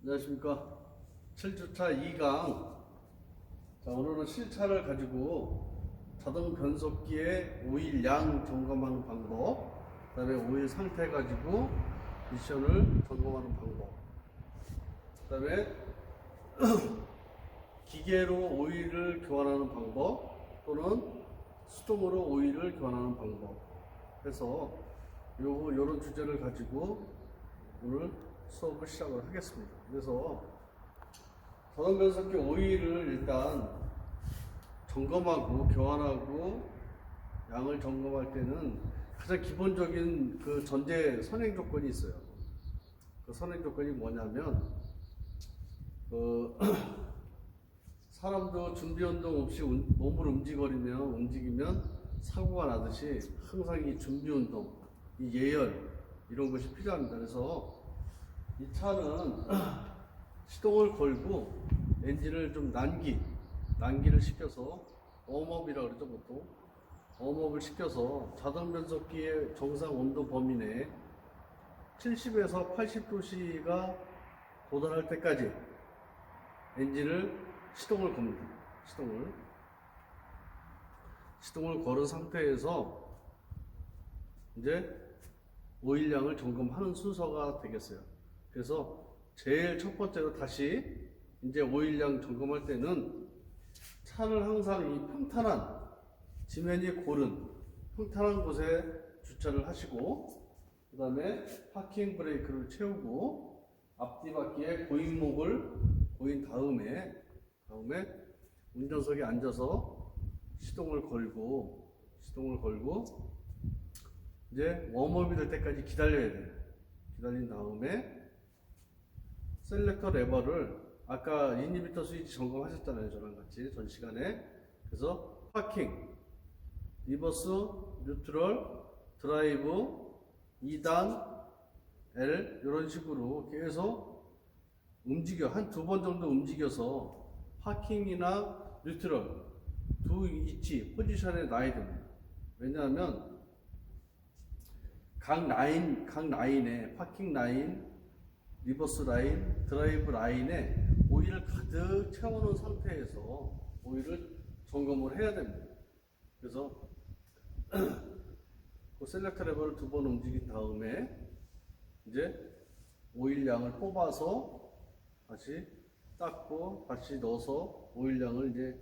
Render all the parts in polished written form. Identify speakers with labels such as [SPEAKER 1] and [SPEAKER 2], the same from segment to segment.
[SPEAKER 1] 안녕하십니까. 7주차 2강. 자, 오늘은 실차를 가지고 자동 변속기의 오일 양 점검하는 방법, 그 다음에 오일 상태 가지고 미션을 점검하는 방법, 그 다음에 기계로 오일을 교환하는 방법 또는 수동으로 오일을 교환하는 방법 해서 요런 주제를 가지고 오늘 수업을 시작을 하겠습니다. 그래서 자동 변속기 오일을 일단 점검하고 교환하고 양을 점검할 때는 가장 기본적인 그 전제 선행 조건이 있어요. 그 선행 조건이 뭐냐면 사람도 준비 운동 없이 몸을 움직이면 사고가 나듯이 항상 이 준비 운동, 이 예열 이런 것이 필요합니다. 그래서 이 차는 시동을 걸고 엔진을 좀 난기를 시켜서 웜업이라고 그러죠. 보통 웜업을 시켜서 자동 변속기의 정상 온도 범위 내에 70에서 80도씨가 도달할 때까지 엔진을 시동을 겁니다. 시동을 걸은 상태에서 이제 오일량을 점검하는 순서가 되겠어요. 그래서 제일 첫 번째로 다시 이제 오일량 점검할 때는 차를 항상 이 평탄한 지면이 고른 평탄한 곳에 주차를 하시고, 그 다음에 파킹 브레이크를 채우고 앞뒤 바퀴에 고인목을 고인 다음에 운전석에 앉아서 시동을 걸고 이제 웜업이 될 때까지 기다려야 돼요. 기다린 다음에 셀렉터 레버를 아까 이니비터 스위치 점검하셨잖아요. 저랑 같이 전 시간에. 그래서 파킹, 리버스, 뉴트럴, 드라이브, 2단, L 이런 식으로 계속 한 두 번 정도 움직여서 파킹이나 뉴트럴 두 위치 포지션에 놔야 됩니다. 왜냐하면 각 라인에 파킹 라인, 리버스 라인, 드라이브 라인에 오일을 가득 채워놓은 상태에서 오일을 점검을 해야 됩니다. 그래서 그 셀렉터 레버를 두 번 움직인 다음에 이제 오일량을 뽑아서 다시 닦고 다시 넣어서 오일량을 이제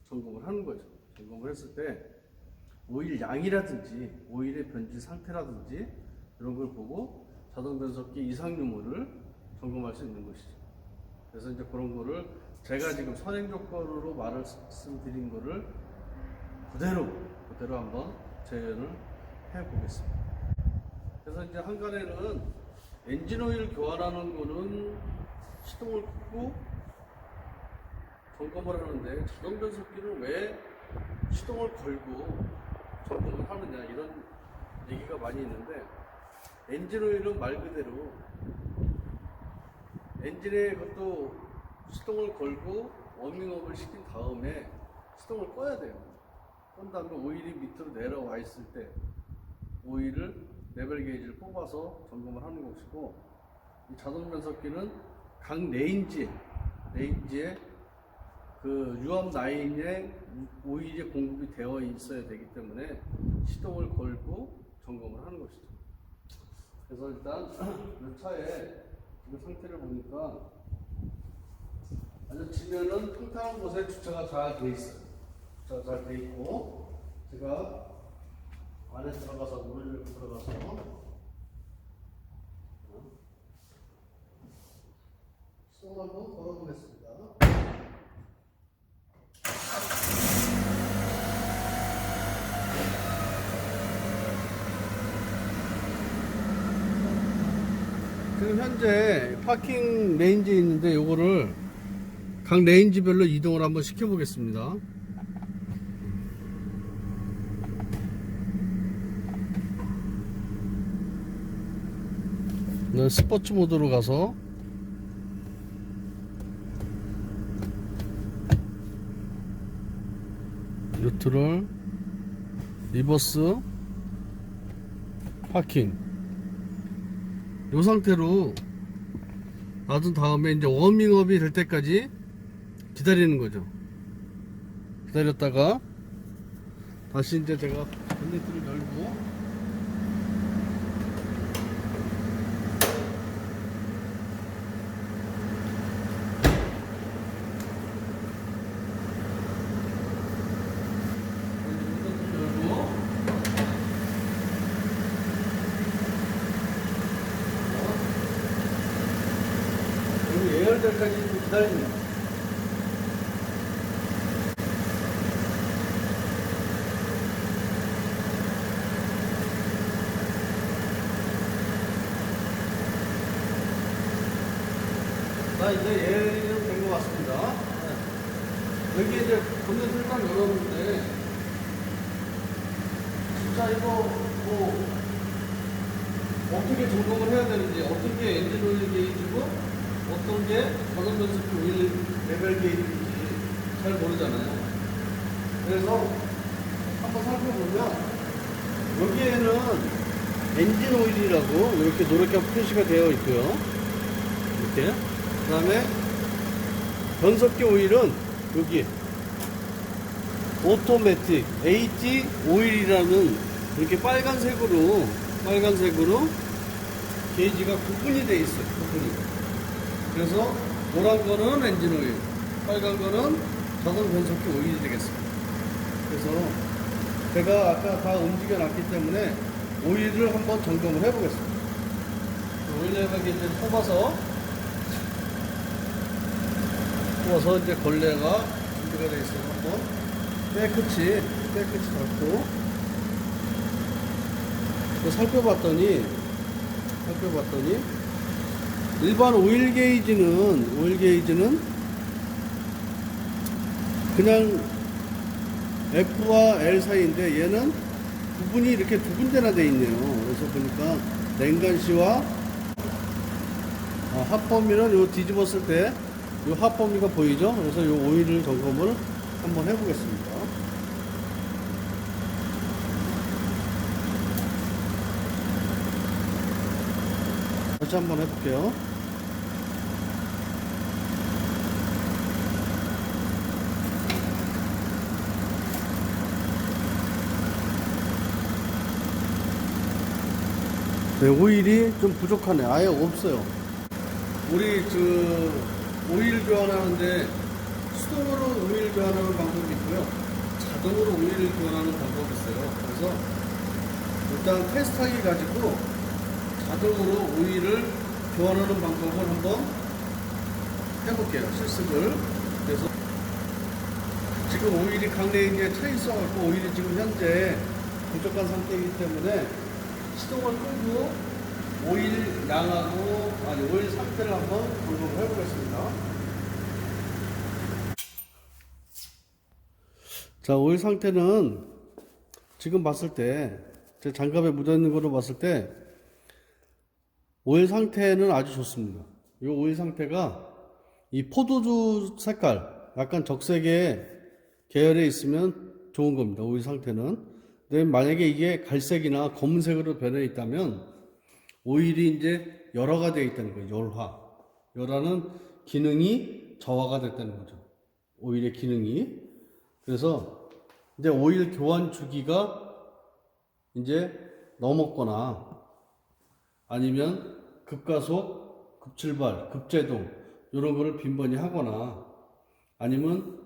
[SPEAKER 1] 점검을 하는 거죠. 점검을 했을 때 오일 양이라든지 오일의 변질 상태라든지 이런 걸 보고 자동 변속기 이상 유무를 점검할 수 있는 것이죠. 그래서 이제 그런 거를 제가 지금 선행 조건으로 말씀드린 거를 그대로 한번 재현을 해 보겠습니다. 그래서 이제 한간에는 엔진 오일 교환하는 거는 시동을 끄고 점검을 하는데 자동 변속기는 왜 시동을 걸고 점검을 하느냐 이런 얘기가 많이 있는데, 엔진 오일은 말 그대로 엔진에 그것도 시동을 걸고 워밍업을 시킨 다음에 시동을 꺼야 돼요. 끈 다음에 오일이 밑으로 내려와 있을 때 오일을 레벨 게이지를 뽑아서 점검을 하는 것이고, 이 자동 변속기는 각 레인지에 그 유압 라인에 오일이 공급이 되어 있어야 되기 때문에 시동을 걸고 점검을 하는 것이죠. 그래서 일단 이 차의 지금 상태를 보니까 아주 지면은 평탄한 곳에 주차가 잘 돼 있어요. 주차가 잘 돼 있고, 제가 안에 들어가서 문을 들어가서 시동 한번 걸어보겠습니다. 지금 현재 파킹 레인지에 있는데 요거를 각 레인지별로 이동을 한번 시켜보겠습니다. 스포츠 모드로 가서 뉴트럴, 리버스, 파킹 요 상태로 놔둔 다음에 이제 워밍업이 될 때까지 기다리는 거죠. 기다렸다가 다시 이제 제가 본네트를 열고 예열될까지 좀 기다립니다. 자, 이제 예열이 좀 된 것 같습니다. 네. 여기 이제 본넷을 딱 열었는데, 진짜 이거 뭐, 어떻게 점검을 해야 되는지, 어떻게 엔진 오일 게이지고, 어떤 게 저전 변속기 오일 레벨 게이지인지 잘 모르잖아요. 그래서 한번 살펴보면, 여기에는 엔진 오일이라고 이렇게 노랗게 표시가 되어 있고요. 이렇게. 그 다음에 변속기 오일은 여기 오토매틱 AT 오일이라는 이렇게 빨간색으로 게이지가 구분이 되어 있어요. 구분이. 그래서 노란 거는 엔진 오일, 빨간 거는 자동 변속기 오일이 되겠습니다. 그래서 제가 아까 다 움직여 놨기 때문에 오일을 한번 점검을 해 보겠습니다. 오일 레벨 이제 뽑아서 이제 걸레가 준비가 되어 있어요. 한번 빼끝이 닿고 살펴봤더니 일반 오일 게이지는 그냥 F와 L 사이인데 얘는 부분이 이렇게 두 군데나 되어 있네요. 그래서 보니까 냉간시와 핫버미는 요 뒤집었을 때 요 핫버미가 보이죠? 그래서 요 오일을 점검을 한번 해보겠습니다. 다시 한번 해볼게요. 네, 오일이 좀 부족하네. 아예 없어요. 우리 오일 교환하는데 수동으로 오일 교환하는 방법이 있고요. 자동으로 오일을 교환하는 방법이 있어요. 그래서 일단 테스트하기 가지고 자동으로 오일을 교환하는 방법을 한번 해볼게요. 실습을. 그래서 지금 오일이 강내에 이제 차 있어갖고 오일이 지금 현재 부족한 상태이기 때문에 시동을 끄고 오일 상태를 한번 점검을 해보겠습니다. 자, 오일 상태는 지금 봤을 때, 제 장갑에 묻어있는 거로 봤을 때, 오일 상태는 아주 좋습니다. 이 오일 상태가 이 포도주 색깔, 약간 적색의 계열에 있으면 좋은 겁니다. 오일 상태는. 근데 만약에 이게 갈색이나 검은색으로 변해 있다면 오일이 이제 열화가 되어 있다는 거예요. 열화는 기능이 저하가 됐다는 거죠. 오일의 기능이. 그래서 이제 오일 교환 주기가 이제 넘었거나 아니면 급가속, 급출발, 급제동 이런 거를 빈번히 하거나 아니면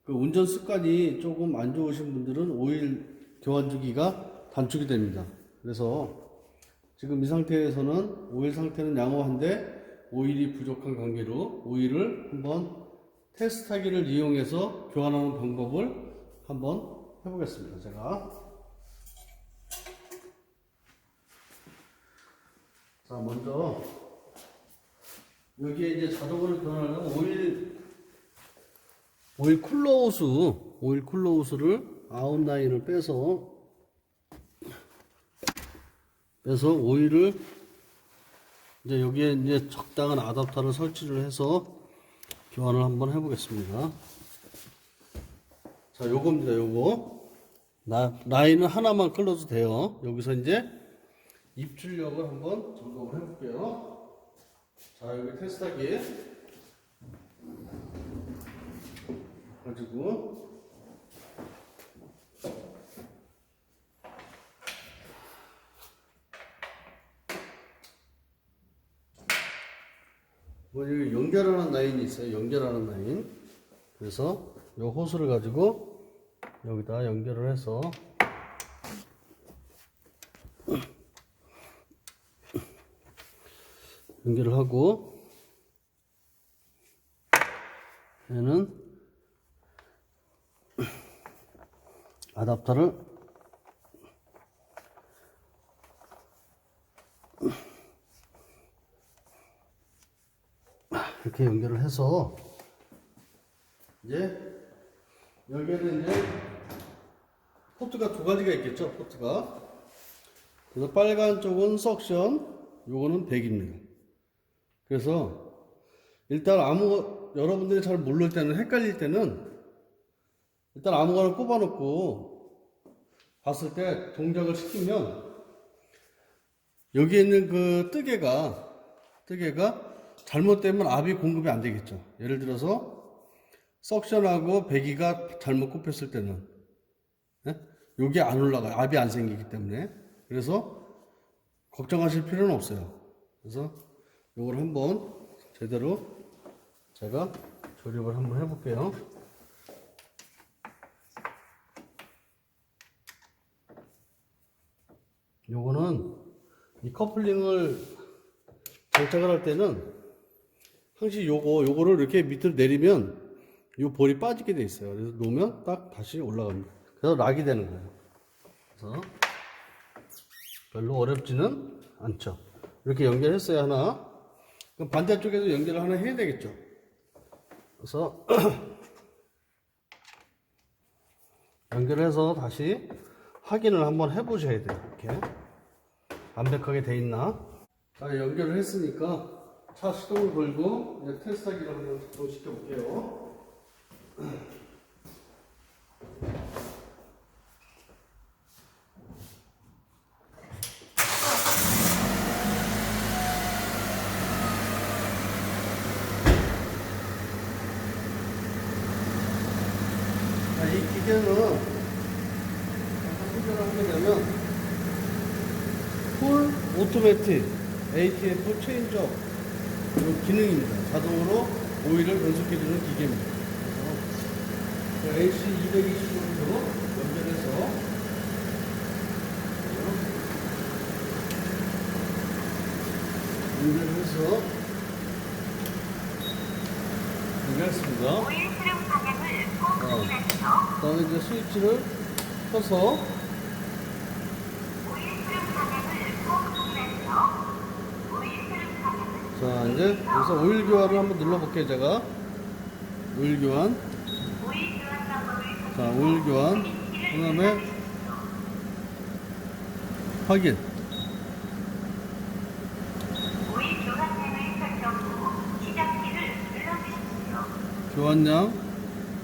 [SPEAKER 1] 그 운전 습관이 조금 안 좋으신 분들은 오일 교환 주기가 단축이 됩니다. 그래서 지금 이 상태에서는 오일 상태는 양호한데 오일이 부족한 관계로 오일을 한번 테스트하기를 이용해서 교환하는 방법을 한번 해보겠습니다. 제가 자, 먼저 여기에 이제 자동으로 교환하는 오일 쿨러 호스를 아웃라인을 빼서 오일을 이제 여기에 이제 적당한 아답터를 설치를 해서 교환을 한번 해보겠습니다. 자, 요겁니다. 요거 라인은 하나만 끌어도 돼요. 여기서 이제 입출력을 한번 점검을 해볼게요. 자, 자, 여기 테스트하기 가지고 뭐 여기 연결하는 라인이 있어요. 연결하는 라인. 그래서 이 호스를 가지고 여기다 연결을 해서 연결을 하고, 얘는 아답터를 이렇게 연결을 해서, 이제 여기에는 이제 포트가 두 가지가 있겠죠. 포트가. 그래서 빨간 쪽은 석션, 요거는 백입니다. 그래서 일단 여러분들이 잘 모를 때는, 헷갈릴 때는 일단 아무거나 꼽아 놓고 봤을 때 동작을 시키면 여기에 있는 그 뜨개가 잘못되면 압이 공급이 안 되겠죠. 예를 들어서 석션하고 배기가 잘못 꼽혔을 때는 여기 안 올라가요. 압이 안 생기기 때문에. 그래서 걱정하실 필요는 없어요. 그래서 요걸 한번 제대로 제가 조립을 한번 해볼게요. 요거는 이 커플링을 장착을 할 때는 항시 요거를 이렇게 밑으로 내리면 요 볼이 빠지게 돼 있어요. 그래서 놓으면 딱 다시 올라갑니다. 그래서 락이 되는 거예요. 그래서 별로 어렵지는 않죠. 이렇게 연결했어요, 하나. 그럼 반대쪽에도 연결을 하나 해야 되겠죠. 그래서 연결해서 다시 확인을 한번 해보셔야 돼요. 이렇게 완벽하게 돼 있나. 자, 연결을 했으니까 차 시동을 걸고 이제 테스트하기를 한번 작동시켜 볼게요. 자, 이 기계는 설명을 하게 되면 풀 오토매틱 ATF 체인지업 기능입니다. 자동으로 오일을 변속해주는 기계입니다. AC 220V로 연결해서 연결했습니다.
[SPEAKER 2] 오일 흐름 방향을 꼭 확인하세요.
[SPEAKER 1] 그다음에 이제 스위치를 켜서
[SPEAKER 2] 오일 흐름 방향을 꼭 확인하세요. 오일 흐름 방향은
[SPEAKER 1] 자, 이제 여기서 오일 교환을 한번 눌러볼게요. 제가 오일 교환.
[SPEAKER 2] 오일 교환 방법을
[SPEAKER 1] 자, 오일 교환. 그 다음에 확인.
[SPEAKER 2] 오일 교환량을 설정 후 시작키를 눌러주십시오.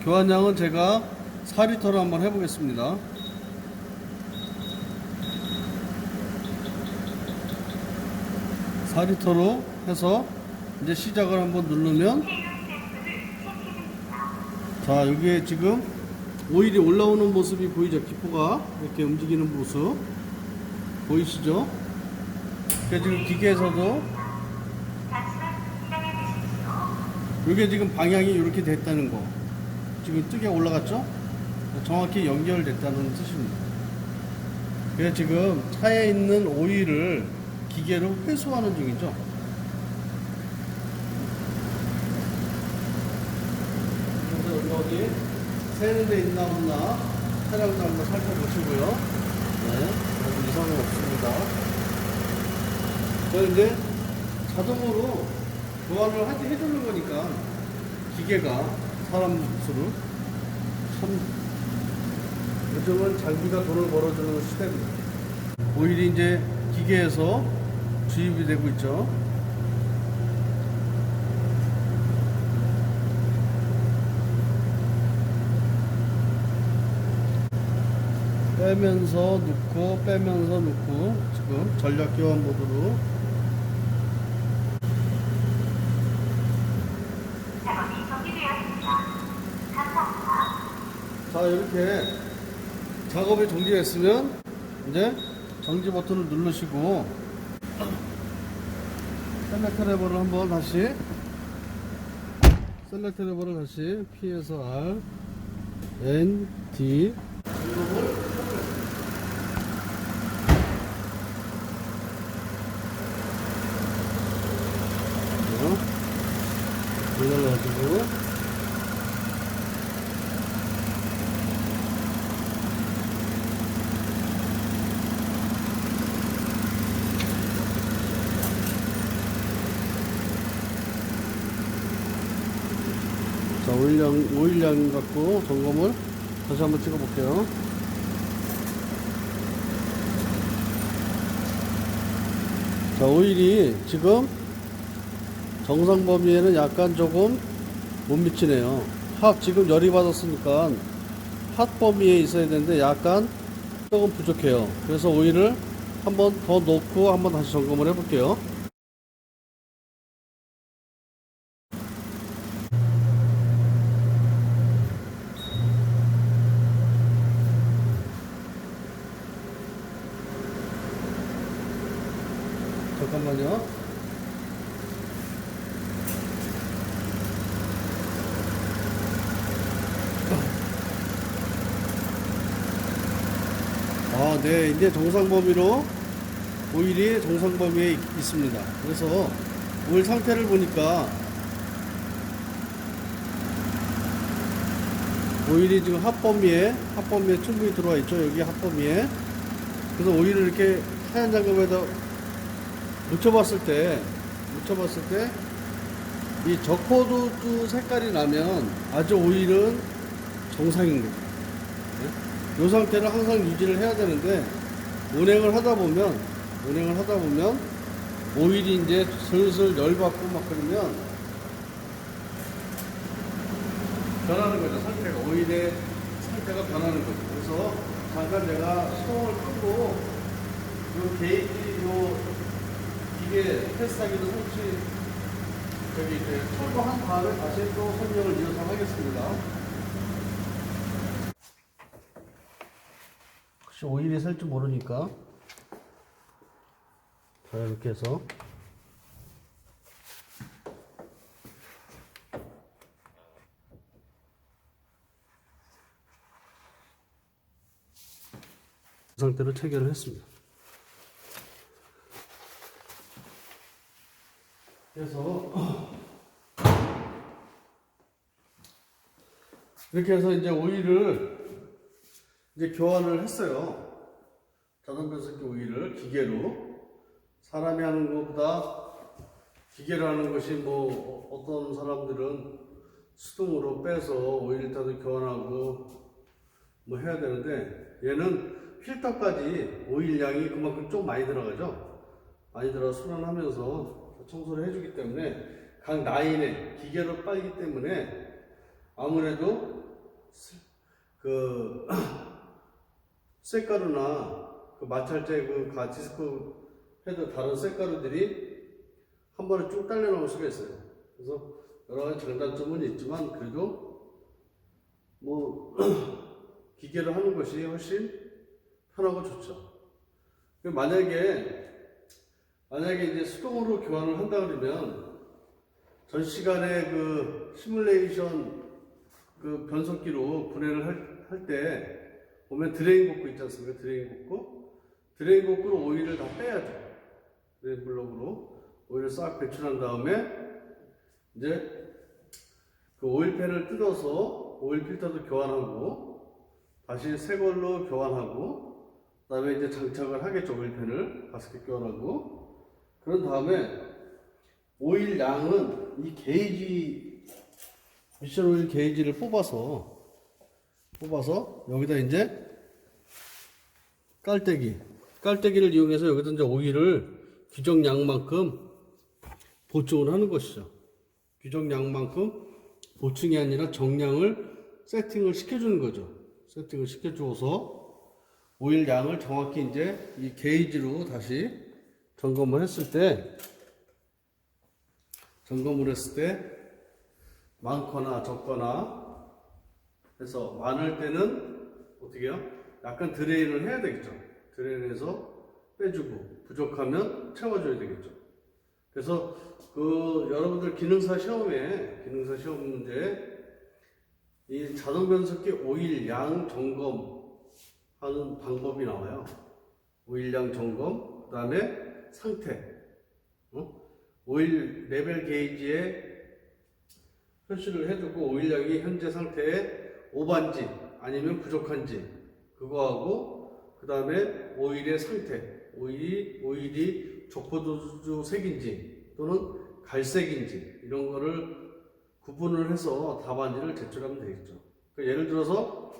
[SPEAKER 1] 교환량은 제가 4리터로 한번 해보겠습니다. 4리터로 해서 이제 시작을 한번 누르면, 자, 여기에 지금 오일이 올라오는 모습이 보이죠? 기포가 이렇게 움직이는 모습 보이시죠? 그러니까 지금 기계에서도 이게 지금 방향이 이렇게 됐다는 거, 지금 뜨개 올라갔죠? 정확히 연결됐다는 뜻입니다. 그래서 지금 차에 있는 오일을 기계로 회수하는 중이죠. 그래서 여기 새는 데 있나 없나 차량도 한번 살펴보시고요. 네, 아무 이상은 없습니다. 그래서 이제 자동으로 교환을 해주는 거니까 기계가 사람 수를 참 요즘은 장비가 돈을 벌어주는 시대입니다. 오일이 이제 기계에서 주입이 되고 있죠. 빼면서 넣고 빼면서 넣고 지금 전략 교환 모드로 자, 이렇게 작업이 정지됐으면 이제 정지 버튼을 누르시고 셀렉트 레버를 한번 다시 셀렉트 레버를 다시 P에서 R N D 올려가지고 자, 오일량 갖고 점검을 다시 한번 찍어 볼게요. 자, 오일이 지금 정상 범위에는 약간 조금 못 미치네요. 지금 열이 받았으니까 핫 범위에 있어야 되는데 약간 조금 부족해요. 그래서 오일을 한번 더 넣고 한번 다시 점검을 해 볼게요. 잠깐만요. 네, 이제 정상 범위로 오일이 정상 범위에 있습니다. 그래서 오일 상태를 보니까 오일이 지금 핫 범위에 충분히 들어와 있죠. 여기 핫 범위에. 그래서 오일을 이렇게 하얀 장갑에다 묻혀봤을 때 이 적포도 색깔이 나면 아주 오일은 정상인 거죠. 이 상태를 항상 유지를 해야 되는데 운행을 하다 보면 오일이 이제 슬슬 열받고 막 그러면 변하는 거죠. 오일의 상태가 변하는 거죠. 그래서 잠깐 제가 시동을 끄고 요 게이지 기계 테스트하기도 이제 철거한 다음에 다시 또 설명을 이어서 하겠습니다. 혹시 오일이 셀 줄 모르니까 자, 이렇게 해서 그 상태로 체결을 했습니다. 그래서 이렇게 해서 이제 오일을 이제 교환을 했어요. 자동 변속기 오일을 기계로. 사람이 하는 것보다 기계로 하는 것이 뭐 어떤 사람들은 수동으로 빼서 오일 일단은 교환하고 뭐 해야 되는데 얘는 필터까지 오일 양이 그만큼 좀 많이 들어가죠. 많이 들어가 순환하면서 청소를 해주기 때문에 각 라인에 기계로 빨기 때문에 아무래도 그 쇳가루나 그 마찰제 그 디스크 헤드 다른 쇳가루들이 한 번에 쭉 딸려 나올 수가 있어요. 그래서 여러 가지 장단점은 있지만 그래도 뭐 기계로 하는 것이 훨씬 편하고 좋죠. 만약에 이제 수동으로 교환을 한다 그러면 전 시간에 그 시뮬레이션 그 변속기로 분해를 할 때 보면 드레인 복구 있지 않습니까? 드레인 복구로 오일을 다 빼야죠. 드레인 블록으로 오일을 싹 배출한 다음에 이제 그 오일팬을 뜯어서 오일 필터도 교환하고 다시 새 걸로 교환하고 그다음에 이제 장착을 하겠죠. 오일팬을 가스켓 교환하고 그런 다음에 오일 양은 이 게이지 미션 오일 게이지를 뽑아서 여기다 이제 깔때기를 이용해서 여기다 이제 오일을 규정량만큼 보충을 하는 것이죠. 규정량만큼 보충이 아니라 정량을 세팅을 시켜주는 거죠. 세팅을 시켜주어서 오일 양을 정확히 이제 이 게이지로 다시 점검을 했을 때 많거나 적거나 해서 많을 때는 어떻게 해요? 약간 드레인을 해야 되겠죠. 드레인해서 빼주고 부족하면 채워줘야 되겠죠. 그래서 여러분들 기능사 시험 문제 이 자동 변속기 오일 양 점검하는 방법이 나와요. 오일 양 점검, 그 다음에 상태, 오일 레벨 게이지에 표시를 해주고 오일 양이 현재 상태에 오반지 아니면 부족한지 그거하고 그 다음에 오일의 상태, 오일이 족포도주색인지 또는 갈색인지 이런 거를 구분을 해서 답안지를 제출하면 되겠죠. 그러니까 예를 들어서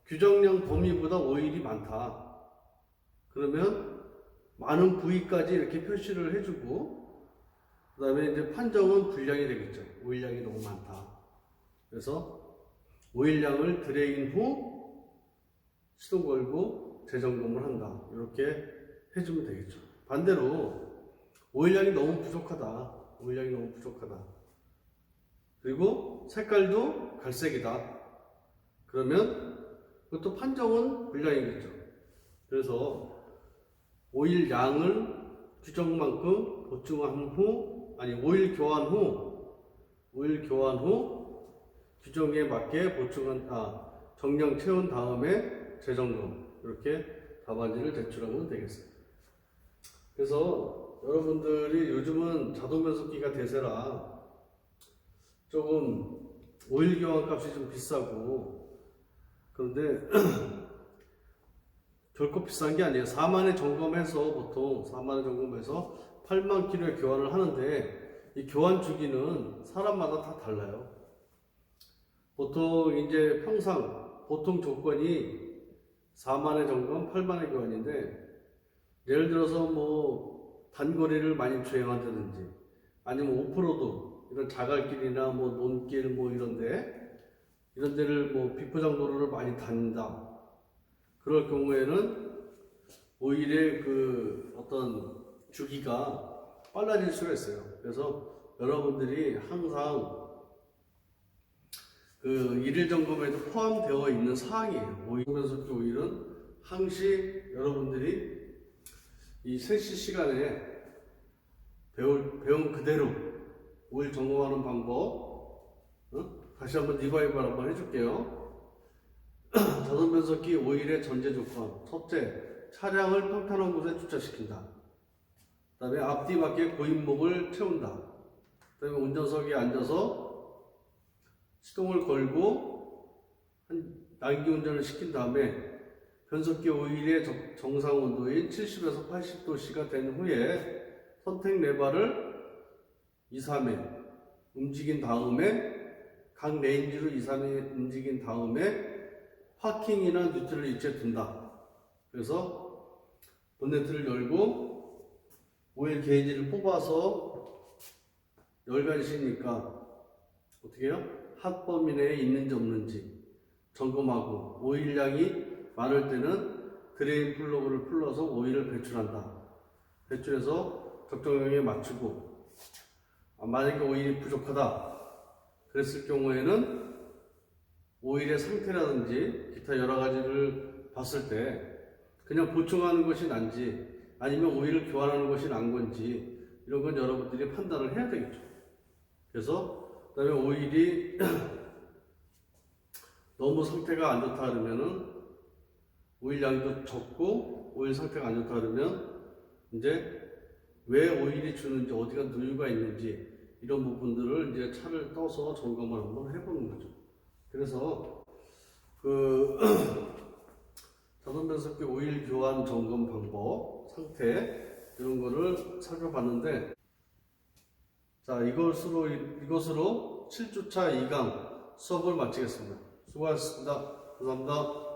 [SPEAKER 1] 규정량 범위보다 오일이 많다. 그러면 많은 부위까지 이렇게 표시를 해주고 그 다음에 이제 판정은 불량이 되겠죠. 오일량이 너무 많다. 그래서 오일량을 드레인 후 시동 걸고 재점검을 한다. 이렇게 해주면 되겠죠. 반대로 오일량이 너무 부족하다. 그리고 색깔도 갈색이다. 그러면 그것도 판정은 불량이겠죠. 그래서 오일 양을 규정만큼 보충한 후, 오일 교환 후 규정에 맞게 정량 채운 다음에 재점검 이렇게 답안지를 제출하면 되겠어요. 그래서 여러분들이 요즘은 자동 변속기가 대세라 조금 오일 교환 값이 좀 비싸고 그런데 결코 비싼 게 아니에요. 4만에 점검해서 보통 4만에 점검해서 8만 킬로에 교환을 하는데 이 교환 주기는 사람마다 다 달라요. 보통 이제 보통 조건이 4만의 점검, 8만의 교환인데 예를 들어서 뭐 단거리를 많이 주행한다든지 아니면 오프로드 이런 자갈길이나 뭐 논길 뭐 이런 데를 뭐 비포장도로를 많이 다닌다. 그럴 경우에는 오일의 어떤 주기가 빨라질 수가 있어요. 그래서 여러분들이 항상 일일 점검에도 포함되어 있는 사항이에요. 오일 변속기 오일은 항시 여러분들이 이 3시 시간에 배운 그대로 오일 점검하는 방법 다시 한번 리바이벌 한번 해줄게요. 자동 변속기 오일의 전제 조건. 첫째, 차량을 평탄한 곳에 주차시킨다. 그 다음에 앞뒤 맞게 고인목을 채운다. 그 다음에 운전석에 앉아서 시동을 걸고 날개 운전을 시킨 다음에 변속기 오일의 정상 온도인 70에서 80도씨가 된 후에 선택 레버를 2, 3회 움직인 다음에 각 레인지로 2, 3회 움직인 다음에 파킹이나 뉴트럴 위치에 둔다. 그래서 본네트를 열고 오일 게이지를 뽑아서 열관식이니까 어떻게 해요? 핫범위 내에 있는지 없는지 점검하고 오일량이 많을 때는 드레인 플러그를 풀러서 오일을 배출한다. 배출해서 적정량에 맞추고 만약에 오일이 부족하다 그랬을 경우에는 오일의 상태라든지 기타 여러 가지를 봤을 때 그냥 보충하는 것이 난지 아니면 오일을 교환하는 것이 난 건지 이런 건 여러분들이 판단을 해야 되겠죠. 그래서 그 다음에 오일이 너무 상태가 안 좋다 그러면은 오일 양도 적고 오일 상태가 안 좋다 그러면 이제 왜 오일이 주는지 어디가 누유가 있는지 이런 부분들을 이제 차를 떠서 점검을 한번 해보는 거죠. 그래서 자동 변속기 오일 교환 점검 방법, 상태 이런 거를 살펴봤는데 자 이것으로 7주차 2강 수업을 마치겠습니다. 수고하셨습니다. 감사합니다.